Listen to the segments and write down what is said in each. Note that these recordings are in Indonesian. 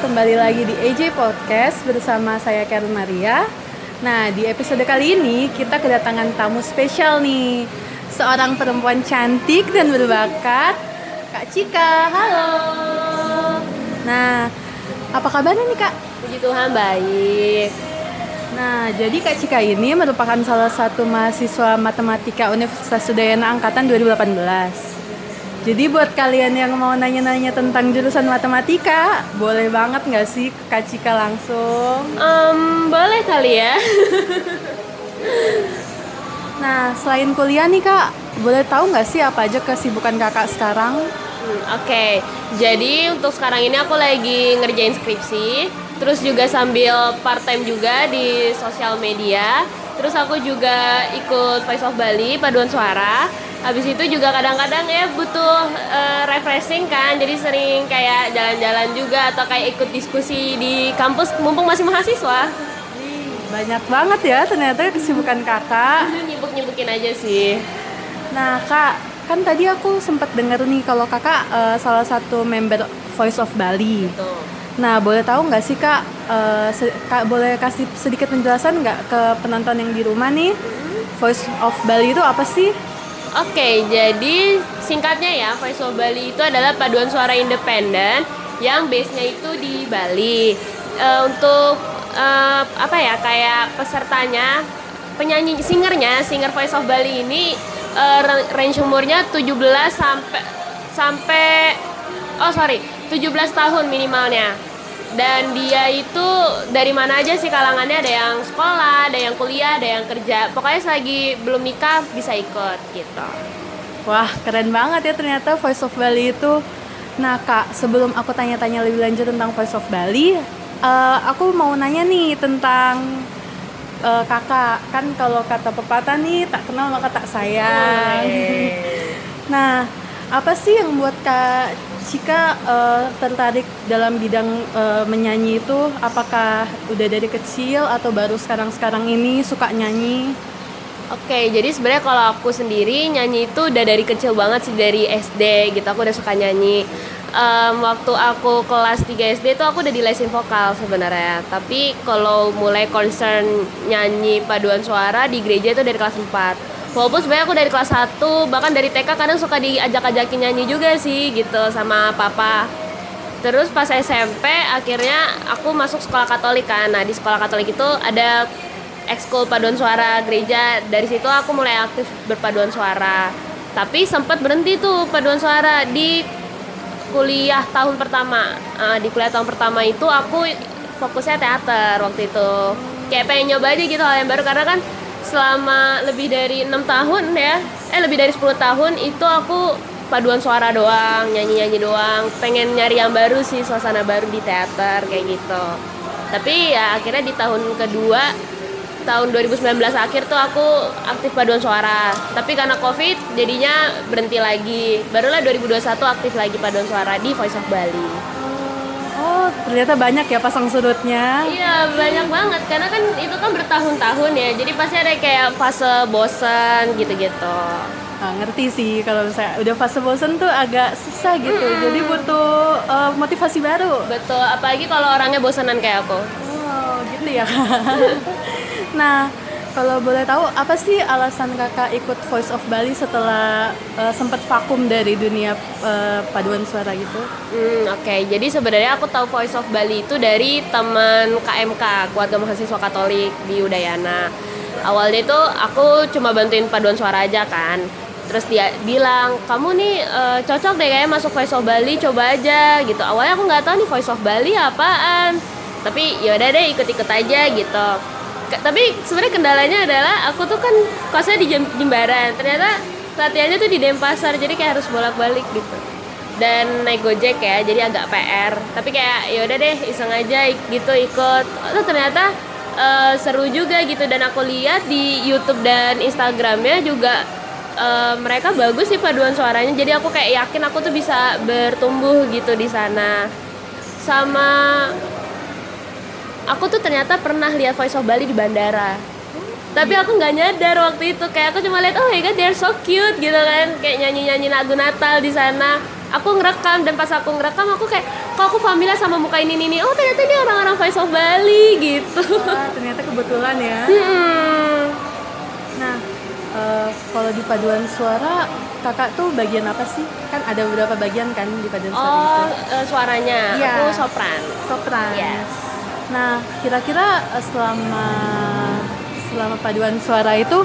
kembali lagi di AJ Podcast bersama saya Karen Maria. Nah, di episode kali ini kita kedatangan tamu spesial nih. Seorang perempuan cantik dan berbakat, Kak Cika. Halo. Nah, apa kabarnya nih Kak? Puji Tuhan baik. Nah, jadi Kak Cika ini merupakan salah satu mahasiswa matematika Universitas Udayana angkatan 2018. Jadi buat kalian yang mau nanya-nanya tentang jurusan matematika, boleh banget nggak sih ke Kak Cika langsung? Boleh kali ya. Nah, selain kuliah nih Kak, boleh tahu nggak sih apa aja kesibukan Kakak sekarang? Oke. Jadi untuk sekarang ini aku lagi ngerjain skripsi, terus juga sambil part time juga di sosial media. Terus aku juga ikut Voice of Bali paduan suara. Habis itu juga kadang-kadang ya butuh refreshing kan, jadi sering kayak jalan-jalan juga atau kayak ikut diskusi di kampus mumpung masih mahasiswa. Banyak banget ya ternyata kesibukan Kakak. Nyibuk-nyibukin aja sih. Nah Kak, kan tadi aku sempat dengar nih kalau Kakak salah satu member Voice of Bali. Tuh. Nah, boleh tahu nggak sih Kak, Kak boleh kasih sedikit penjelasan nggak ke penonton yang di rumah nih? Voice of Bali itu apa sih? Oke, jadi singkatnya ya, Voice of Bali itu adalah paduan suara independen yang base-nya itu di Bali. Untuk apa ya, kayak pesertanya, singer Voice of Bali ini range umurnya 17 sampai 17 tahun minimalnya. Dan dia itu dari mana aja sih kalangannya, ada yang sekolah, ada yang kuliah, ada yang kerja. Pokoknya selagi belum nikah bisa ikut gitu. Wah, keren banget ya ternyata Voice of Bali itu. Nah Kak, sebelum aku tanya-tanya lebih lanjut tentang Voice of Bali, aku mau nanya nih tentang Kakak. Kan kalau kata pepatah nih, tak kenal maka tak sayang. Nah, apa sih yang buat Kak Cika tertarik dalam bidang menyanyi itu? Apakah udah dari kecil atau baru sekarang-sekarang ini suka nyanyi? Oke, jadi sebenarnya kalau aku sendiri nyanyi itu udah dari kecil banget sih, dari SD gitu aku udah suka nyanyi. Waktu aku kelas 3 SD tuh aku udah dilesin vokal sebenarnya. Tapi kalau mulai concern nyanyi paduan suara di gereja itu dari kelas 4. Walaupun sebenarnya aku dari kelas 1, bahkan dari TK kadang suka diajak-ajakin nyanyi juga sih gitu sama papa. Terus pas SMP akhirnya aku masuk sekolah Katolik kan. Nah, di sekolah Katolik itu ada ekskul paduan suara gereja. Dari situ aku mulai aktif berpaduan suara. Tapi sempat berhenti tuh paduan suara di kuliah tahun pertama. Di kuliah tahun pertama itu aku fokusnya teater waktu itu. Kayak pengen nyoba aja gitu hal yang baru, karena kan selama lebih dari 6 tahun ya, lebih dari 10 tahun itu aku paduan suara doang, nyanyi-nyanyi doang. Pengen nyari yang baru sih, suasana baru di teater kayak gitu. Tapi ya akhirnya di tahun kedua, tahun 2019 akhir tuh aku aktif paduan suara. Tapi karena Covid jadinya berhenti lagi. Barulah 2021 aktif lagi paduan suara di Voice of Bali. Oh, ternyata banyak ya pasang surutnya. Iya, banyak banget, karena kan itu kan bertahun-tahun ya, jadi pasti ada kayak fase bosan gitu-gitu. Nah, ngerti sih kalau misalnya udah fase bosen tuh agak susah gitu. Jadi butuh motivasi baru. Betul, apalagi kalau orangnya bosanan kayak aku. Oh, gitu ya. Nah, kalau boleh tahu apa sih alasan Kakak ikut Voice of Bali setelah sempat vakum dari dunia paduan suara gitu? Oke. Jadi sebenarnya aku tahu Voice of Bali itu dari teman KMK, keluarga mahasiswa Katolik di Udayana. Awalnya itu aku cuma bantuin paduan suara aja kan. Terus dia bilang, kamu nih cocok deh kayak masuk Voice of Bali, coba aja gitu. Awalnya aku nggak tahu nih Voice of Bali apaan. Tapi yaudah deh ikut-ikut aja gitu. Tapi sebenarnya kendalanya adalah aku tuh kan kosnya di Jimbaran. Ternyata latihannya tuh di Denpasar, jadi kayak harus bolak-balik gitu. Dan naik Gojek ya, jadi agak PR. Tapi kayak yaudah deh iseng aja gitu ikut. Oh, ternyata seru juga gitu, dan aku lihat di YouTube dan Instagramnya juga mereka bagus sih paduan suaranya. Jadi aku kayak yakin aku tuh bisa bertumbuh gitu di sana. Sama aku tuh ternyata pernah lihat Voice of Bali di bandara. Tapi aku nggak nyadar waktu itu, kayak aku cuma lihat oh my god they're so cute gitu kan, kayak nyanyi-nyanyi lagu Natal di sana. aku ngerekam, dan pas aku ngerekam aku kayak kok aku familiar sama muka ini, oh ternyata ini orang-orang Voice of Bali gitu. Wah, ternyata kebetulan ya. Nah, kalau di paduan suara kakak tuh bagian apa sih? Kan ada beberapa bagian kan di paduan suara itu. Suaranya Iya. aku sopran. Sopran. Yes. Nah, kira-kira selama paduan suara itu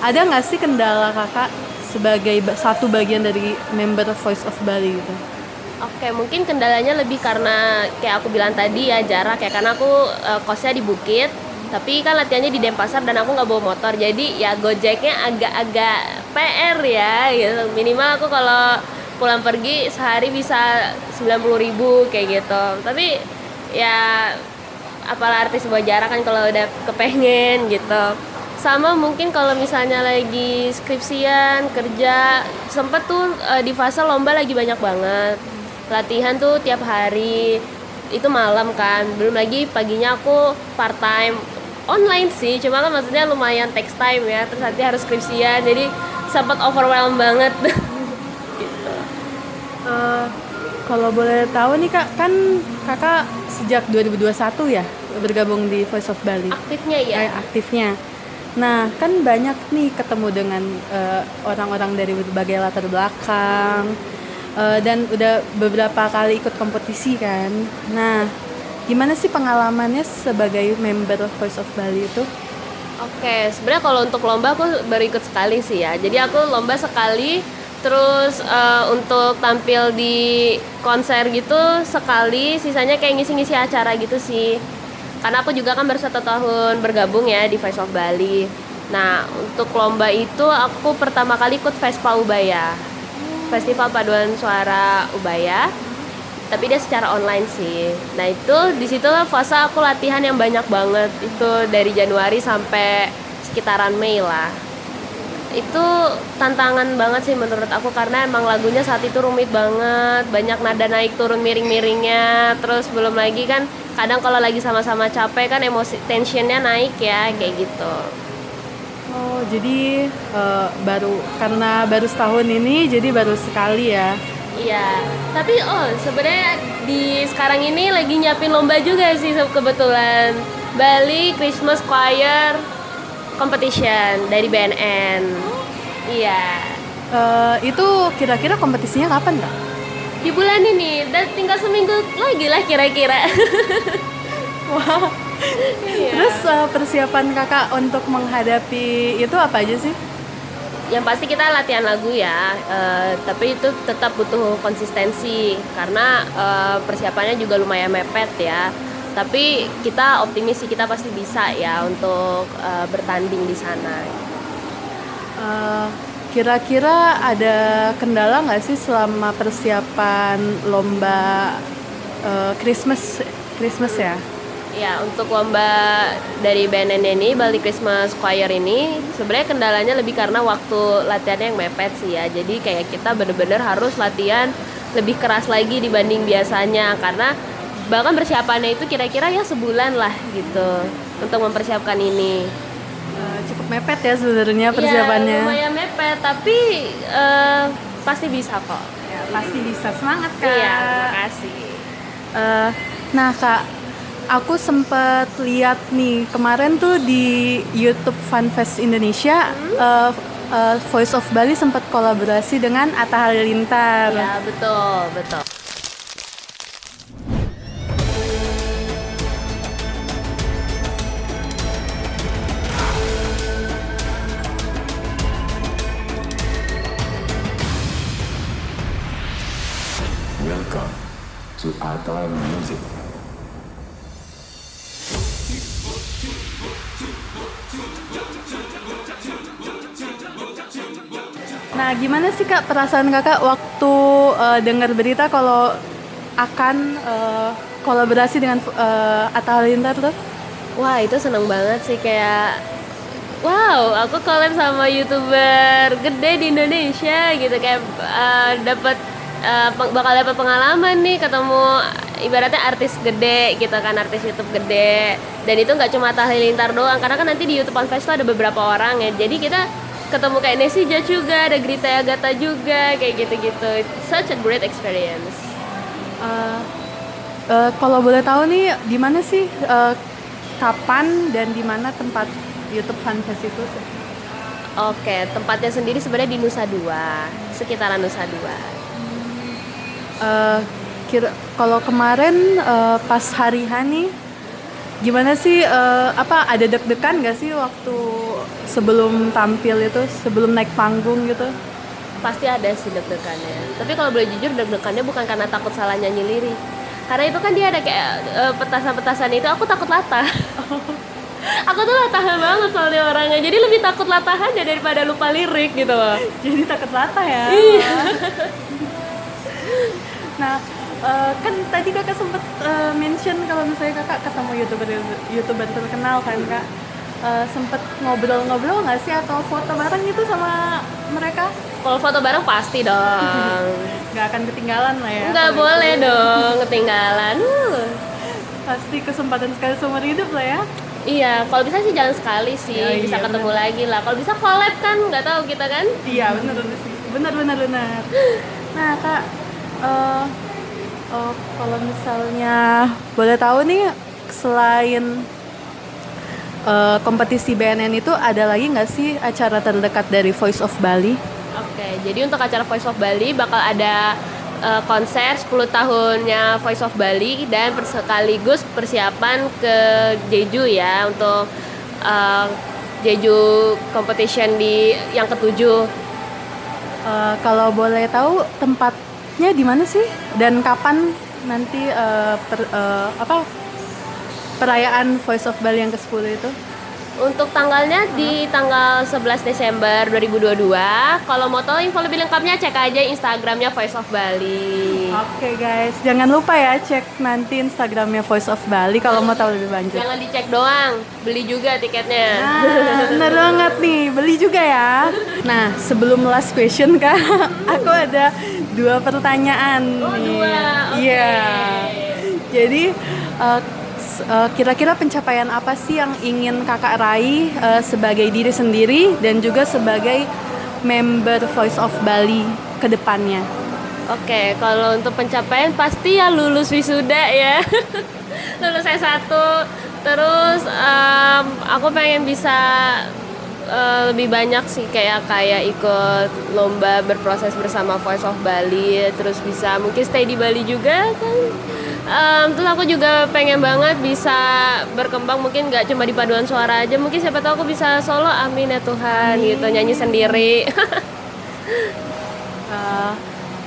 ada nggak sih kendala kakak sebagai satu bagian dari member Voice of Bali gitu? Oke, mungkin kendalanya lebih karena kayak aku bilang tadi ya, jarak ya, karena aku kosnya di Bukit, tapi kan latihannya di Denpasar dan aku nggak bawa motor, jadi ya gojeknya agak-agak PR ya gitu. Minimal aku kalau pulang pergi sehari bisa 90.000 kayak gitu, tapi ya apalah artis bawa jarak kan kalau udah kepengen gitu. Sama mungkin kalau misalnya lagi skripsian, kerja, sempet tuh di fase lomba lagi banyak banget. Latihan tuh tiap hari, itu malam kan, belum lagi paginya aku part time online sih, cuma kan maksudnya lumayan takes time ya, terus nanti harus skripsian, jadi sempat overwhelmed banget. Gitu. Kalau boleh tahu nih kak, kan kakak sejak 2021 ya bergabung di Voice of Bali. Aktifnya ya. Aktifnya. Nah, kan banyak nih ketemu dengan orang-orang dari berbagai latar belakang, dan udah beberapa kali ikut kompetisi kan. Nah, gimana sih pengalamannya sebagai member Voice of Bali itu? Oke, sebenarnya kalau untuk lomba aku baru ikut sekali sih ya. Jadi aku lomba sekali, terus untuk tampil di konser gitu sekali, sisanya kayak ngisi-ngisi acara gitu sih. Karena aku juga kan baru 1 tahun bergabung ya di Voice of Bali. Nah, untuk lomba itu aku pertama kali ikut Vespa Ubaya, Festival Paduan Suara Ubaya, tapi dia secara online sih. Nah itu disitulah fase aku latihan yang banyak banget, itu dari Januari sampai sekitaran Mei lah. Itu tantangan banget sih menurut aku, karena emang lagunya saat itu rumit banget, banyak nada naik turun miring-miringnya, terus belum lagi kan kadang kalau lagi sama-sama capek kan emosi tensionnya naik ya, kayak gitu. Oh, jadi karena baru setahun ini, jadi baru sekali ya? Iya, tapi sebenarnya di sekarang ini lagi nyiapin lomba juga sih kebetulan, Bali Christmas Choir Competition dari BNN. Iya. Itu kira-kira kompetisinya kapan kak? Di bulan ini, dan tinggal seminggu lagi lah kira-kira. Wah. Iya. Terus persiapan kakak untuk menghadapi itu apa aja sih? Yang pasti kita latihan lagu ya, tapi itu tetap butuh konsistensi karena persiapannya juga lumayan mepet ya. Tapi kita optimis sih, kita pasti bisa ya untuk bertanding di sana. Kira-kira ada kendala nggak sih selama persiapan lomba Christmas ya? Ya, untuk lomba dari BNN ini, Bali Christmas Choir ini, sebenarnya kendalanya lebih karena waktu latihannya yang mepet sih ya. Jadi kayak kita bener-bener harus latihan lebih keras lagi dibanding biasanya, karena bahkan persiapannya itu kira-kira ya sebulan lah gitu untuk mempersiapkan ini. Cukup mepet ya sebenarnya persiapannya. Iya, lumayan mepet, tapi pasti bisa kok. Ya, pasti bisa, semangat kak. Iya, terima kasih. Nah kak, aku sempet lihat nih kemarin tuh di YouTube Funfest Indonesia, Voice of Bali sempat kolaborasi dengan Atta Halilintar. Ya, betul. Welcome to Atta Music. Nah, gimana sih kak perasaan kakak waktu dengar berita kalau akan kolaborasi dengan Atta Halilintar tuh? Wah, itu seneng banget sih, kayak wow, aku collab sama YouTuber gede di Indonesia gitu, kayak bakal dapat pengalaman nih, ketemu ibaratnya artis gede gitu kan, artis YouTube gede. Dan itu nggak cuma Atta Halilintar doang, karena kan nanti di YouTube Funfest tuh ada beberapa orang ya, jadi kita ketemu kayak Nesija juga, ada Grita Agatha juga, kayak gitu-gitu. Such a great experience. Kalau boleh tahu nih, di mana sih, kapan dan di mana tempat YouTube Fanfest itu? Oke, tempatnya sendiri sebenarnya di Nusa Dua, sekitaran Nusa Dua. Kalau kemarin pas hari H nih, gimana sih, ada deg-degan nggak sih waktu sebelum tampil itu, sebelum naik panggung gitu? Pasti ada sih deg-degannya. Tapi kalau boleh jujur, deg-degannya bukan karena takut salah nyanyi lirik. Karena itu kan dia ada kayak petasan-petasan itu, aku takut latah. Aku tuh latahan banget soalnya orangnya, jadi lebih takut latahannya daripada lupa lirik gitu loh. Jadi takut latah ya? Iya. Nah, kan tadi kakak sempet mention kalau misalnya kakak ketemu youtuber terkenal kan kak, sempet ngobrol-ngobrol nggak sih atau foto bareng gitu sama mereka? Kalau foto bareng pasti dong. Nggak akan ketinggalan lah ya? Nggak kalau boleh itu. dong ketinggalan. Pasti kesempatan sekali seumur hidup lah ya? Iya, kalau bisa sih jangan sekali sih, Ya, bisa iya, ketemu bener. lagi lah. Kalau bisa collab kan, nggak tahu kita kan. Iya benar sih, benar. Nah kak, kalau misalnya boleh tahu nih, selain kompetisi BNN itu ada lagi nggak sih acara terdekat dari Voice of Bali? Oke, jadi untuk acara Voice of Bali bakal ada konser 10 tahunnya Voice of Bali dan sekaligus persiapan ke Jeju ya, untuk Jeju competition di yang ketujuh. Kalau boleh tahu tempatnya di mana sih dan kapan nanti perayaan Voice of Bali yang ke-10 itu? Untuk tanggalnya di tanggal 11 Desember 2022. Kalau mau tahu info lebih lengkapnya, cek aja Instagramnya Voice of Bali. Oke guys, jangan lupa ya cek nanti Instagramnya Voice of Bali kalau mau tahu lebih lanjut. Jangan dicek doang, beli juga tiketnya. Nah, bener banget nih, beli juga ya. Nah, sebelum last question kak, aku ada 2 pertanyaan Oh, nih. 2, oke. Iya. Jadi kira-kira pencapaian apa sih yang ingin kakak raih sebagai diri sendiri dan juga sebagai member Voice of Bali ke depannya? Oke, kalau untuk pencapaian pasti ya lulus wisuda ya. Lulus S1. Terus aku pengen bisa lebih banyak sih kayak ikut lomba berproses bersama Voice of Bali, terus bisa mungkin stay di Bali juga kan. Terus aku juga pengen banget bisa berkembang, mungkin nggak cuma di paduan suara aja, mungkin siapa tahu aku bisa solo, amin ya Tuhan, gitu, nyanyi sendiri.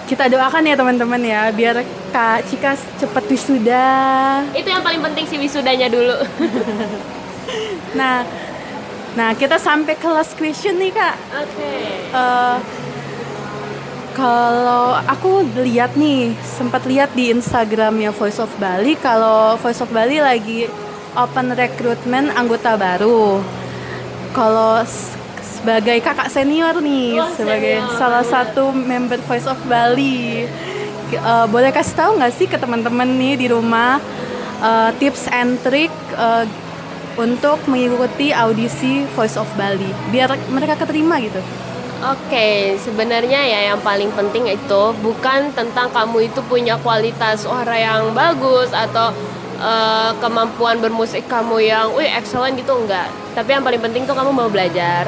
Kita doakan ya teman-teman ya, biar Kak Cika cepet wisuda. Itu yang paling penting sih, wisudanya dulu. Nah kita sampai ke last question nih kak. Oke. Kalau aku sempat lihat di Instagramnya Voice of Bali, kalau Voice of Bali lagi open rekrutmen anggota baru. Kalau sebagai kakak senior nih, sebagai salah satu member Voice of Bali, boleh kasih tahu nggak sih ke teman-teman nih di rumah tips and trick untuk mengikuti audisi Voice of Bali biar mereka keterima gitu? Oke, sebenarnya ya yang paling penting itu bukan tentang kamu itu punya kualitas suara yang bagus atau kemampuan bermusik kamu yang excellent gitu, enggak. Tapi yang paling penting tuh kamu mau belajar.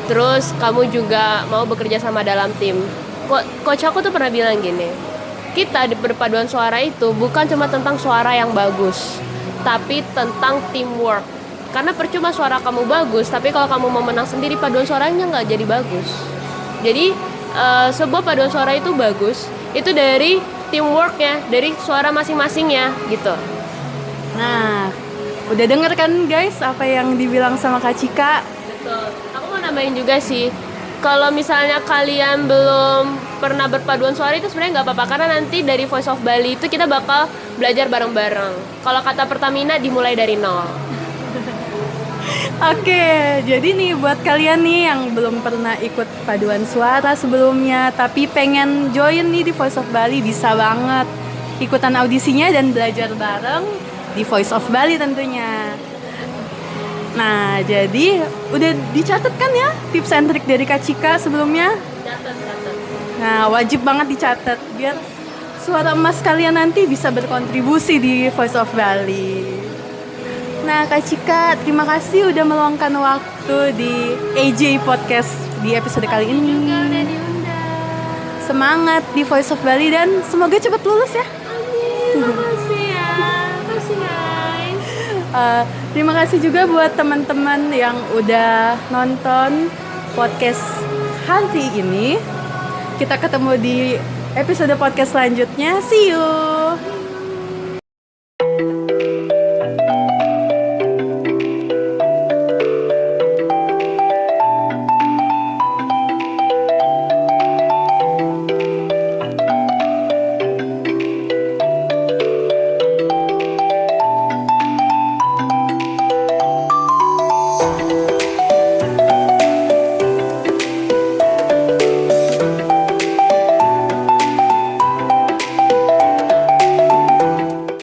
Terus kamu juga mau bekerja sama dalam tim. Coach aku tuh pernah bilang gini, kita di perpaduan suara itu bukan cuma tentang suara yang bagus, tapi tentang teamwork. Karena percuma suara kamu bagus, tapi kalau kamu mau menang sendiri, paduan suaranya nggak jadi bagus. Jadi sebuah paduan suara itu bagus, itu dari teamworknya, dari suara masing-masingnya gitu. Nah, udah denger kan guys apa yang dibilang sama Kak Cika? Betul. Aku mau nambahin juga sih, kalau misalnya kalian belum pernah berpaduan suara itu sebenarnya nggak apa-apa, karena nanti dari Voice of Bali itu kita bakal belajar bareng-bareng. Kalau kata Pertamina, dimulai dari nol. Oke, jadi nih buat kalian nih yang belum pernah ikut paduan suara sebelumnya tapi pengen join nih di Voice of Bali, bisa banget ikutan audisinya dan belajar bareng di Voice of Bali tentunya. Nah, jadi udah dicatat kan ya tips and trik dari Kak Cika sebelumnya? Catat. Nah, wajib banget dicatat biar suara emas kalian nanti bisa berkontribusi di Voice of Bali. Nah, Kak Cika, terima kasih udah meluangkan waktu di AJ Podcast di episode kali ini. Juga udah diundang. Semangat di Voice of Bali dan semoga cepat lulus ya. Amin, makasih ya. Makasih guys. Terima kasih juga buat teman-teman yang udah nonton podcast hari ini. Kita ketemu di episode podcast selanjutnya. See you.